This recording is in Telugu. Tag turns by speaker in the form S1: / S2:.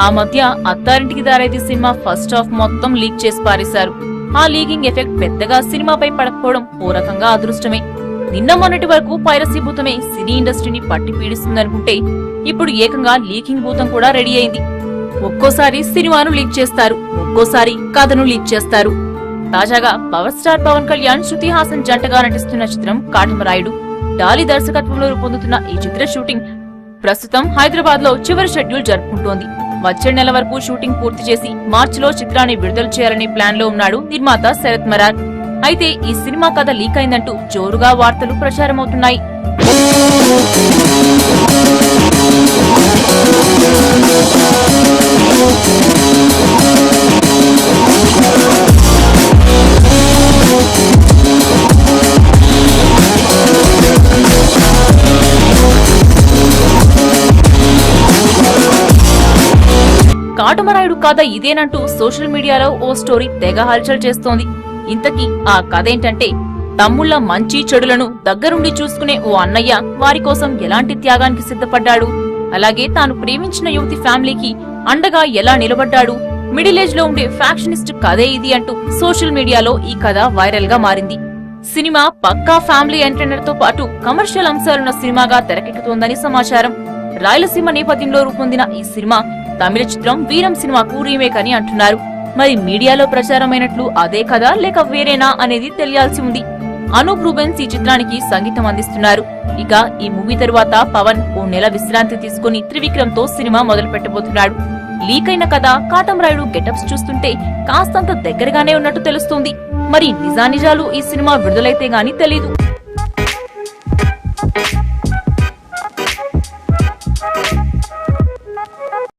S1: ఆ మధ్య Attarintiki Daredi cinema first half మొత్తం లీక్ చేసి పారేశారు. ఆ లీకింగ్ ఎఫెక్ట్ పెద్దగా సినిమాపై పడకపోవడం ఓ రకంగా అదృష్టమే. నిన్న మొన్నటి వరకు పైరసీ భూతమే సినీ ఇండస్ట్రీని పట్టి పీడిస్తుందనుకుంటే ఇప్పుడు ఏకంగా లీకింగ్ భూతం కూడా రెడీ అయింది. ఒక్కోసారి సినిమాను లీక్ చేస్తారు, ఒక్కోసారి కథను లీక్ చేస్తారు. తాజాగా పవర్ స్టార్ పవన్ కళ్యాణ్, శృతి హాసన్ జంటగా నటిస్తున్న చిత్రం కాటమరాయుడు డాలీ దర్శకత్వంలో రూపొందుతున్న ఈ చిత్ర షూటింగ్ ప్రస్తుతం హైదరాబాద్ లో చివరి షెడ్యూల్ జరుపుకుంటోంది. వచ్చే నెల వరకు షూటింగ్ పూర్తి చేసి మార్చిలో చిత్రాన్ని విడుదల చేయాలనే ప్లాన్ లో ఉన్నాడు నిర్మాత శరత్ మరార్. అయితే ఈ సినిమా కథ లీక్ అయిందంటూ జోరుగా వార్తలు ప్రచారమవుతున్నాయి. కాటమరాయుడు కథ ఇదేనంటూ సోషల్ మీడియాలో ఓ స్టోరీ తెగ హల్చల్ చేస్తోంది. ఇంతకీ ఆ కథ ఏంటంటే, తమ్ముళ్ల మంచి చెడులను దగ్గరుండి చూసుకునే ఓ అన్నయ్య వారి కోసం ఎలాంటి త్యాగానికి సిద్ధపడ్డాడు, అలాగే తాను ప్రేమించిన యువతి ఫ్యామిలీకి అండగా ఎలా నిలబడ్డాడు, మిడిల్ ఏజ్ లో ఉండే ఫ్యాక్షనిస్ట్ కథే ఇది అంటూ సోషల్ మీడియాలో ఈ కథ వైరల్ గా మారింది. సినిమా పక్కా ఫ్యామిలీ ఎంటర్టైనర్ తో పాటు కమర్షియల్ అంశాలున్న సినిమాగా తెరకెక్కుతోందని సమాచారం. రాయలసీమ నేపథ్యంలో రూపొందిన ఈ సినిమా తమిళ చిత్రం వీరం సినిమాకు రీమేక్ అని అంటున్నారు. మరి మీడియాలో ప్రచారమైనట్లు అదే కదా లేక వేరేనా అనేది తెలియాల్సి ఉంది. అనూప్ రూబెన్స్ ఈ చిత్రానికి సంగీతం అందిస్తున్నారు. ఇక ఈ మూవీ తరువాత పవన్ ఓ నెల విశ్రాంతి తీసుకుని త్రివిక్రమ్ తో సినిమా మొదలు పెట్టబోతున్నాడు. లీక్ అయిన కథ, కాటమరాయుడు గెటప్స్ చూస్తుంటే కాస్తంత దగ్గరగానే ఉన్నట్టు తెలుస్తుంది. మరి నిజానిజాలు ఈ సినిమా విడుదలైతే గానీ తెలీదు.